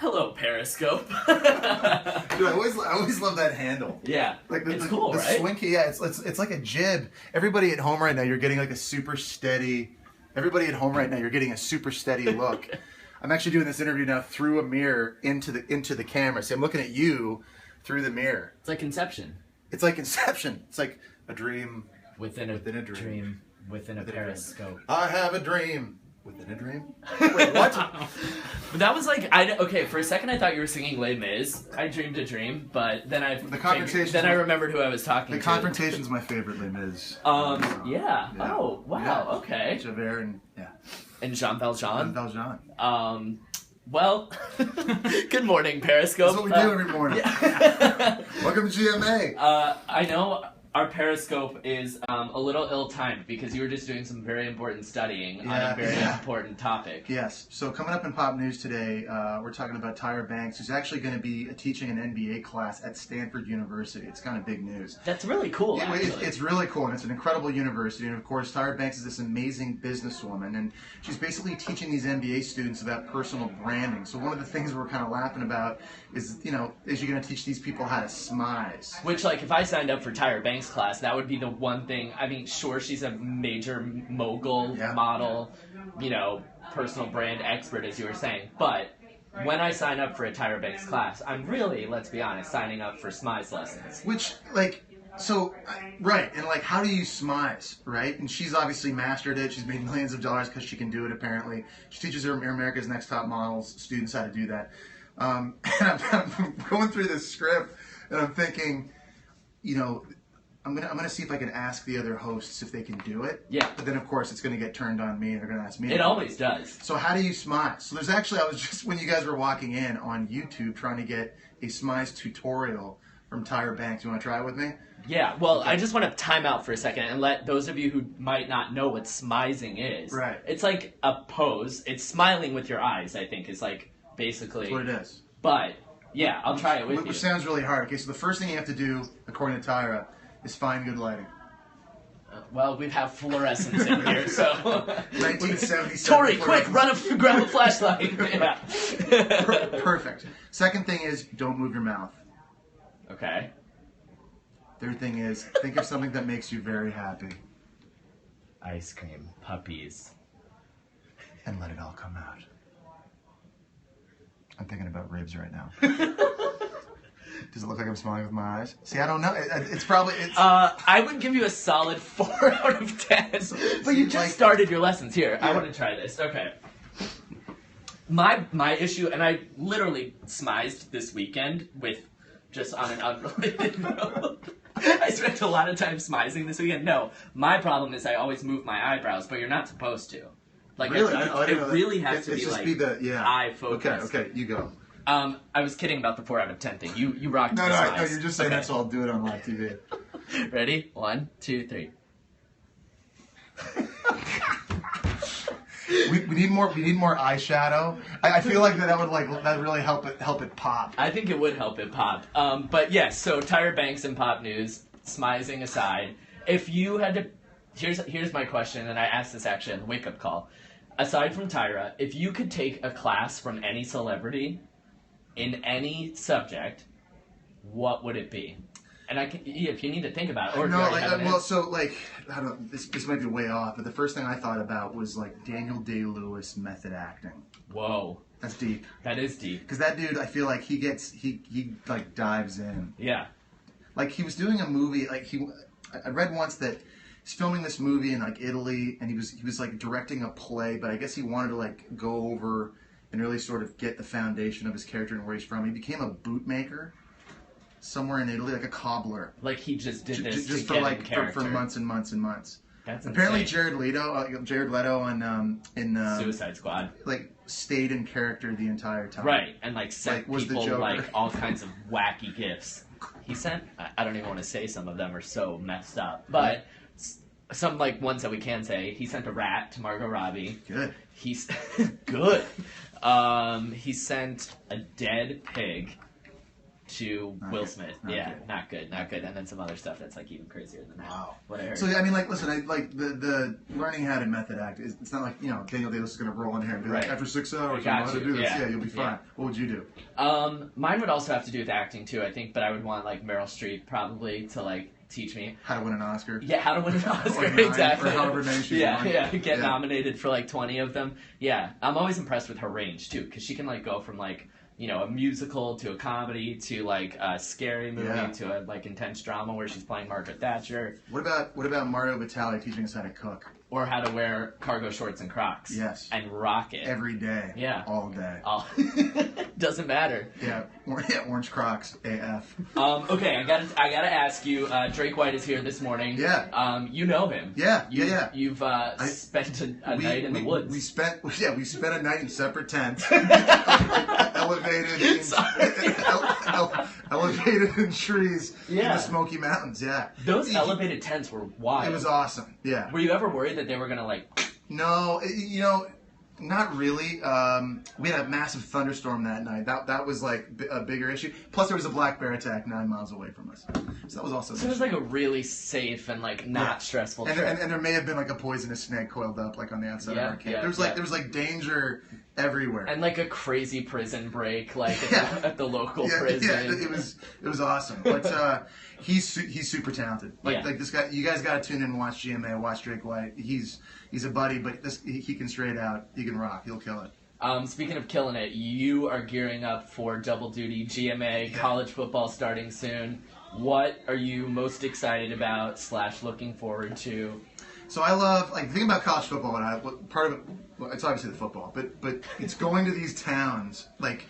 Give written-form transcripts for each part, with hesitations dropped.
Hello, Periscope. Dude, I always love that handle. Yeah, like it's cool, the right? Swinky, yeah, it's like a jib. Everybody at home right now, you're getting like a super steady. Everybody at home right now, you're getting a super steady look. I'm actually doing this interview now through a mirror into the camera. See, I'm looking at you through the mirror. It's like Inception. It's like Inception. It's like a dream Within a dream. Within a periscope. I have a dream. Within a dream? Wait, what? But that was like, okay, for a second I thought you were singing Les Mis. I dreamed a dream, but then I remembered who I was talking to. The Confrontation's my favorite Les Mis. Yeah. Oh, wow, yeah. Okay. Javert and, yeah. And Jean Valjean. Jean Valjean. Well, good morning, Periscope. That's what we do every morning. Yeah. Welcome to GMA. I know our Periscope is a little ill-timed because you were just doing some very important studying on a very important topic. Yes. So coming up in pop news today, we're talking about Tyra Banks, who's actually going to be teaching an MBA class at Stanford University. It's kind of big news. That's really cool, actually. It's really cool, and it's an incredible university. And, of course, Tyra Banks is this amazing businesswoman, and she's basically teaching these MBA students about personal branding. So one of the things we're kind of laughing about is, is you're going to teach these people how to smize. Which, like, if I signed up for Tyra Banks' class, that would be the one thing. I mean, sure, she's a major mogul, model, personal brand expert, as you were saying, but when I sign up for a Tyra Banks class, I'm really, let's be honest, signing up for smize lessons. Which, right, and how do you smize, right? And she's obviously mastered it. She's made millions of dollars because she can do it, apparently. She teaches her America's Next Top Models students how to do that. And I'm going through this script, and I'm thinking, I'm gonna see if I can ask the other hosts if they can do it. Yeah. But then, of course, it's gonna get turned on me, and they're gonna ask me. It always does. So how do you smize? So there's actually, I was just, when you guys were walking in on YouTube, trying to get a smize tutorial from Tyra Banks. You want to try it with me? Yeah. Well, okay. I just want to time out for a second and let those of you who might not know what smizing is. Right. It's like a pose. It's smiling with your eyes, I think, is basically. That's what it is. But yeah, I'll try it with you. Which sounds really hard. Okay, so the first thing you have to do, according to Tyra, is find good lighting. Well, we have fluorescents in here, so... 1977. Tori, quick, grab a flashlight. Yeah. Perfect. Second thing is, don't move your mouth. Okay. Third thing is, think of something that makes you very happy. Ice cream, puppies. And let it all come out. I'm thinking about ribs right now. Does it look like I'm smiling with my eyes? See, I don't know. It's probably... I would give you a solid 4 out of 10. But you just started your lessons. Here, yeah. I want to try this. Okay. My issue, and I literally smized this weekend with, just on an unrelated note. I spent a lot of time smizing this weekend. No, my problem is I always move my eyebrows, but you're not supposed to. Really? It really has to be eye focused. Okay, you go. I was kidding about the 4 out of 10 thing. You rocked No, the you're just saying that, so I'll do it on live TV. Ready? 1, 2, 3. We need more eyeshadow. I feel like that would really help it pop. I think it would help it pop. But yes, so Tyra Banks in pop news, smizing aside, if you had to, here's my question, and I asked this actually on the wake up call. Aside from Tyra, if you could take a class from any celebrity in any subject, what would it be? And if you need to think about it, or I don't. This might be way off, but the first thing I thought about was Daniel Day-Lewis method acting. Whoa, that's deep. That is deep. Because that dude, I feel like he dives in. Yeah. He was doing a movie. I read once that he's filming this movie in Italy, and he was directing a play, but I guess he wanted to go over and really sort of get the foundation of his character and where he's from. He became a bootmaker somewhere in Italy, like a cobbler. He just did this just to get in character. For months and months and months. That's apparently insane. Jared Leto in Suicide Squad stayed in character the entire time. Right, and sent people all kinds of wacky gifts. He sent, I don't even want to say some of them are so messed up, but some ones that we can say. He sent a rat to Margot Robbie. Good. He's good. He sent a dead pig to Not Will good. Smith. Not Yeah, good. not good. And then some other stuff that's like even crazier than that. Wow. What I heard. So, I mean, like, listen, the learning how to method act, it's not like, Daniel Day-Lewis is going to roll in here and be like, Right. after 6 hours, you got know how to you. do this. Yeah. Yeah, you'll be fine. Yeah. What would you do? Mine would also have to do with acting too, I think, but I would want like Meryl Streep probably to like teach me. How to win an Oscar? Yeah, how to win an Oscar, Or 9, exactly. or however many she's yeah, won. yeah, get Yeah. nominated for like 20 of them. Yeah, I'm always impressed with her range too, because she can like go from like, a musical to a comedy to like a scary movie Yeah. to a like intense drama where she's playing Margaret Thatcher, What about Mario Batali teaching us how to cook? or how to wear cargo shorts and Crocs. Yes. And rock it. Every day. Yeah. All day. Oh, doesn't matter. Yeah, orange Crocs, AF. Okay, I gotta ask you. Drake White is here this morning. Yeah. You know him. Yeah, You, yeah. You've spent a night in the woods. We spent a night in separate tents, elevated in trees in Yeah. the Smoky Mountains. Yeah, Those elevated tents were wild. It was awesome. Yeah. Were you ever worried that they were gonna like? No, not really. We had a massive thunderstorm that night. That was like a bigger issue. Plus, there was a black bear attack 9 miles away from us, so that was also. So it was like a really safe and like not stressful And trip. there may have been like a poisonous snake coiled up like on the outside Yeah, of our camp. yeah, There was like danger everywhere. And like a crazy prison break, like Yeah. at the local Yeah, prison. yeah, it was awesome. But he's super talented. Like this guy, you guys got to tune in and watch GMA, watch Drake White. He's a buddy, but he can straight out. He can rock. He'll kill it. Speaking of killing it, you are gearing up for double duty GMA, college football starting soon. What are you most excited about / looking forward to? So I love the thing about college football, and part of it, well, it's obviously the football, but it's going to these towns. Like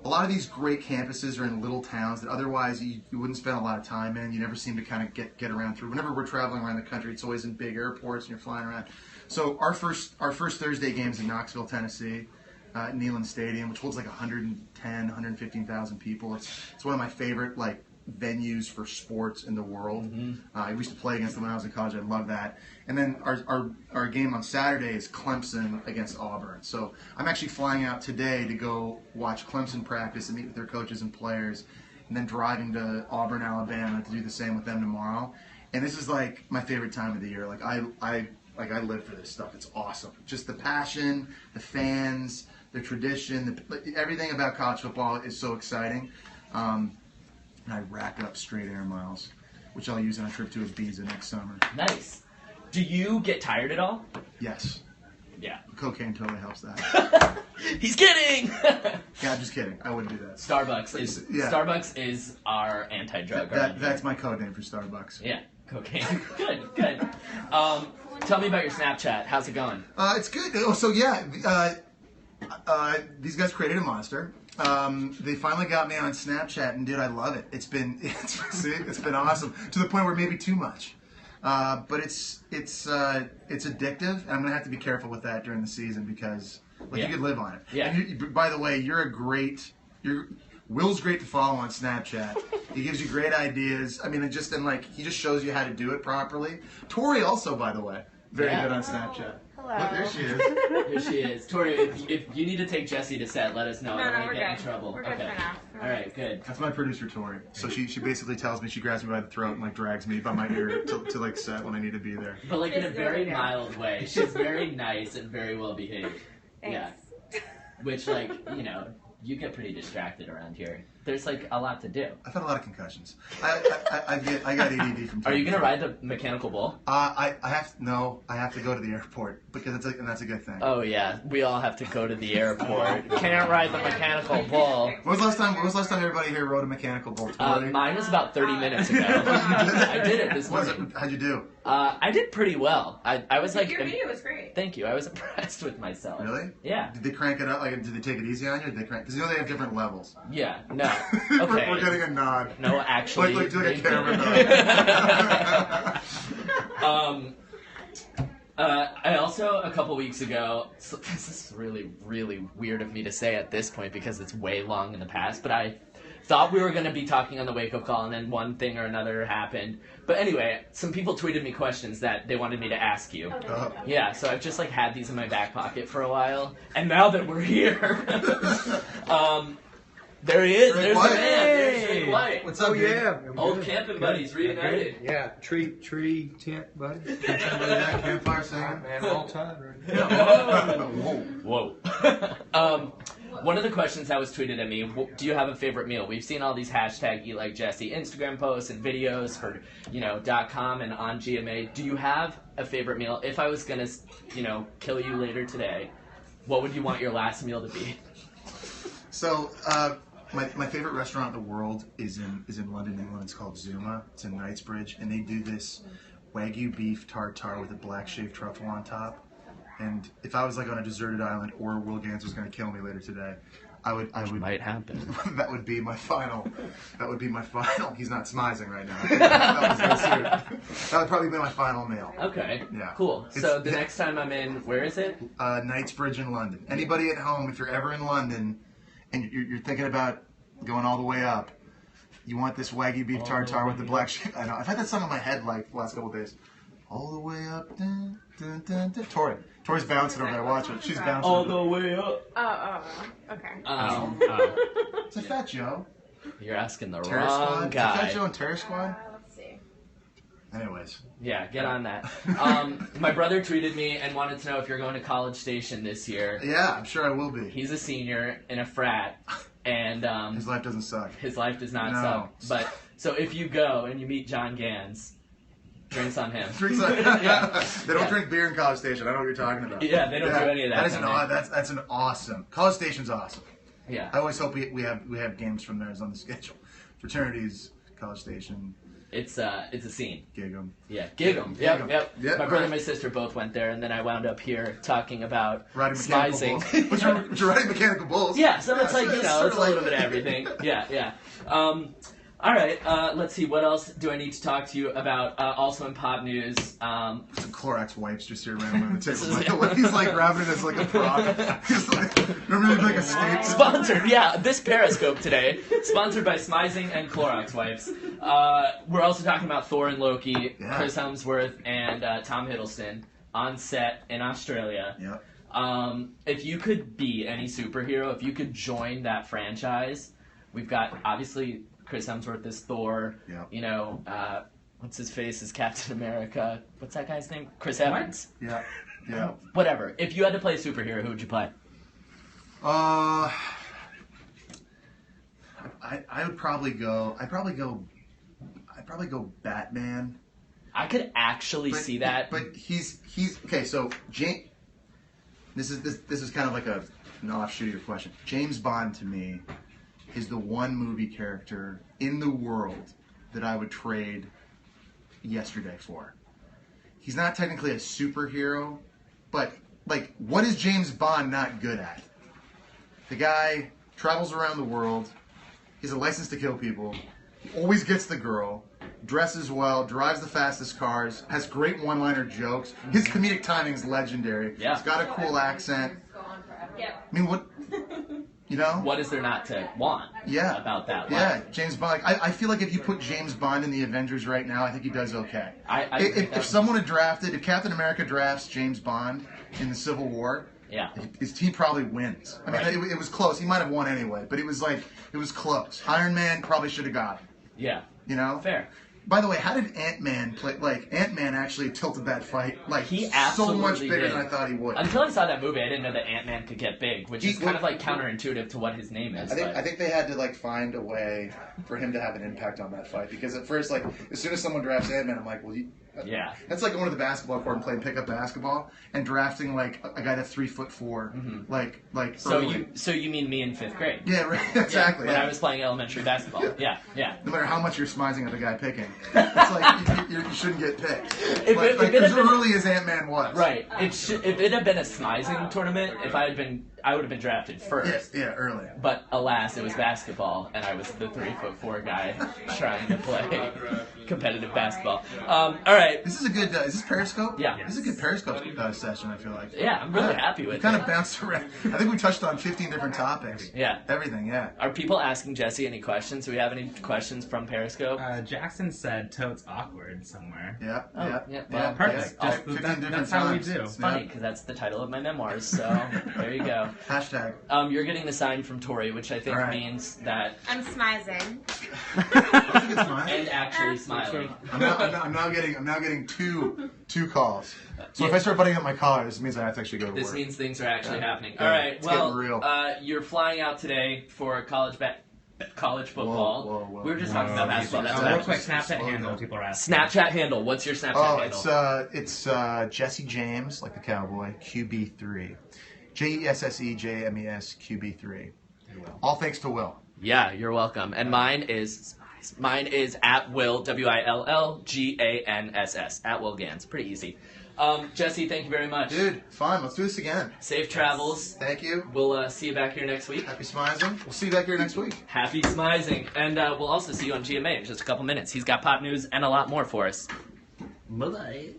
a lot of these great campuses are in little towns that otherwise you wouldn't spend a lot of time in. You never seem to kind of get around through. Whenever we're traveling around the country, it's always in big airports and you're flying around. So our first Thursday game's in Knoxville, Tennessee, at Neyland Stadium, which holds like 110, 115,000 people. It's one of my favorite venues for sports in the world. Mm-hmm. I used to play against them when I was in college. I love that. And then our game on Saturday is Clemson against Auburn. So I'm actually flying out today to go watch Clemson practice and meet with their coaches and players, and then driving to Auburn, Alabama to do the same with them tomorrow. And this is like my favorite time of the year. I live for this stuff. It's awesome. Just the passion, the fans, the tradition, everything about college football is so exciting. And I rack up straight air miles, which I'll use on a trip to Ibiza next summer. Nice. Do you get tired at all? Yes. Yeah. Cocaine totally helps that. He's kidding! Yeah, I'm just kidding. I wouldn't do that. Starbucks is our anti-drug. That's my code name for Starbucks. Yeah, cocaine. Good. Tell me about your Snapchat. How's it going? It's good. Oh, so yeah, these guys created a monster. They finally got me on Snapchat, and dude, I love it. It's been awesome to the point where maybe too much. But it's addictive, and I'm gonna have to be careful with that during the season because you could live on it. Yeah. And by the way, Will's great to follow on Snapchat. He gives you great ideas. I mean, he just shows you how to do it properly. Tori also, by the way, very good on Snapchat. Hello. Look, there she is. Here she is. Tori, if you need to take Jesse to set, let us know. I don't want to get in trouble. We're good for now. All right, good. That's my producer, Tori. So she basically tells me, she grabs me by the throat and drags me by my ear to set when I need to be there. But in a She's very really good. mild way. She's very nice and very well behaved. Thanks. Yeah. Which you get pretty distracted around here. There's a lot to do. I've had a lot of concussions. I got ADD from time Are you to gonna time. ride the mechanical bull? I have to go to the airport because that's a good thing. Oh yeah, we all have to go to the airport. Can't ride the mechanical bull. When was the last time everybody here rode a mechanical bull? Tori? Mine was about 30 minutes ago. I did it this How'd morning. you do? I did pretty well. I was Your video was great. Thank you. I was impressed with myself. Really? Yeah. Did they crank it up? Did they take it easy on you? Because they have different levels. Yeah. No. Okay. We're getting a nod. No, actually. Like a camera nod. I also, a couple weeks ago, so this is really, really weird of me to say at this point because it's way long in the past, but I thought we were going to be talking on the wake-up call and then one thing or another happened. But anyway, some people tweeted me questions that they wanted me to ask you. Yeah, so I've just had these in my back pocket for a while, and now that we're here, There he is. Drake There's White. the man. There's Drake White. What's up, dude? yeah. Old camping buddies reunited. Yeah, tree tent, buddy. Campfire singing. Man, all time right now. Whoa. Whoa. One of the questions that was tweeted at me, do you have a favorite meal? We've seen all these hashtag Eat Like Jesse Instagram posts and videos for, .com and on GMA. Do you have a favorite meal? If I was going to, kill you later today, what would you want your last meal to be? So, my favorite restaurant in the world is in London, England. It's called Zuma. It's in Knightsbridge, and they do this Wagyu beef tartare with a black shaved truffle on top. And if I was like on a deserted island, or Will Gans was going to kill me later today, I would. Might happen. That would be my final. He's not smizing right now. That would probably be my final meal. Okay. Yeah. Cool. So the next time I'm in, where is it? Knightsbridge in London. Anybody at home, if you're ever in London, and you're thinking about going all the way up, you want this Wagyu beef tartare with the black sheep. I know. I've had that song in my head like the last couple of days. All the way up, dun, dun, dun, dun. Tori's bouncing over there. Watch it. She's bouncing. All the way up. Okay. It's a Fat Joe. You're asking the Terror wrong Squad. guy. Fat Joe and Terror Squad. Let's see. Anyways. Yeah, get on that. My brother tweeted me and wanted to know if you're going to College Station this year. Yeah, I'm sure I will be. He's a senior in a frat, and His life doesn't suck. his life does not No. suck. But so if you go and you meet John Gans, drinks on him. Drinks like Yeah. They don't Yeah. drink beer in College Station. I know what you're talking about. Yeah, they don't do any of that. That is down there. that's an awesome. College Station's awesome. Yeah. I always hope we have games from theirs on the schedule. Fraternities, College Station, It's a scene. gig 'em. Yeah, gig 'em. Gig 'em. Yep. Yep, My brother right. and my sister both went there, and then I wound up here talking about Riding mechanical smizing. bulls. But you're riding mechanical bulls. Yeah, so it's like, sort it's of a little bit of everything. Yeah. All right, let's see. What else do I need to talk to you about? Also in pop news, Some Clorox wipes just here around on the This table. is- He's like grabbing it as like a prop. He's like, remember like a scape? sponsored, yeah, this Periscope today, sponsored by Smizing and Clorox wipes. We're also talking about Thor and Loki, Yeah. Chris Hemsworth, and Tom Hiddleston on set in Australia. Yep. If you could be any superhero, if you could join that franchise, we've got, obviously, Chris Hemsworth is Thor. Yep. What's his face is Captain America. What's that guy's name? Chris Evans. Yeah. Yeah. Whatever. If you had to play a superhero, who would you play? I would probably go. I'd probably go Batman. I could actually see that. But he's okay. So James, this is kind of like an offshoot of your question. James Bond to me is the one movie character in the world that I would trade yesterday for. He's not technically a superhero, but like, what is James Bond not good at? The guy travels around the world. He's a license to kill people. He always gets the girl. Dresses well. Drives the fastest cars. Has great one-liner jokes. His comedic timing's legendary. Yeah. He's got a cool accent. Yep. I mean, what? You know? What is there not to want Yeah. about that? Yeah, James Bond. I feel like if you put James Bond in the Avengers right now, I think he does okay. If someone had drafted, if Captain America drafts James Bond in the Civil War, Yeah. his team probably wins. I mean, Right. it was close. He might have won anyway, but it was close. Iron Man probably should have got him. Yeah. You know? Fair. By the way, how did Ant-Man play? Like, Ant-Man actually tilted that fight He so absolutely much bigger did. than I thought he would. Until I saw that movie, I didn't know that Ant-Man could get big, which is He- kind of like counterintuitive to what his name is. I think they had to find a way for him to have an impact on that fight, because at first, as soon as someone drafts Ant-Man, I'm like, well, Yeah. that's like going to the basketball court and playing pickup basketball and drafting a guy that's 3'4", like So early. you mean me in 5th grade? Yeah, right, exactly. When yeah. I was playing elementary basketball. Yeah. No matter how much you're smizing at the guy picking, it's like you shouldn't get picked. If it had As been- early as Ant-Man was. Right. If it had been a smizing tournament, I would have been drafted first. Yeah, early. But alas, it was basketball, and I was the 3'4" guy trying to play competitive basketball. All right. This is a good. Is this Periscope? Yeah. This is a good Periscope session. I feel like. Yeah, I'm really happy with We kind it. of bounced around. I think we touched on 15 different topics. Yeah. Everything. Yeah. Are people asking Jesse any questions? Do we have any questions from Periscope? Jackson said totes awkward somewhere. Yeah. Oh, yeah. yeah, well, perfect. Yeah. Just 15 that- different that's how we times. do. It's funny because that's the title of my memoirs. So there you go. Hashtag. You're getting the sign from Tori, which I think All right. means that I'm smizing. That's a good sign. and actually smiling. I'm now getting two calls. So if I start butting up my collar, this means I have to actually go to This work. means things are actually happening. Yeah, All right. it's Well, getting real. you're flying out today for college football. Whoa. We were just talking about basketball. That's what real I quick, was. Snapchat slow handle. down. People are asking. Snapchat handle. What's your Snapchat handle? It's Jesse James, like the cowboy, QB3. JESSEJMES QB3. All thanks to Will. Yeah, you're welcome. And mine is at Will WILLGANSS at Will Gans. Pretty easy. Jesse, thank you very much. Dude, fine. Let's do this again. Safe travels. Thank you. We'll see you back here next week. Happy smizing. We'll see you back here next week. Happy smizing. And we'll also see you on GMA in just a couple minutes. He's got pop news and a lot more for us. Bye-bye.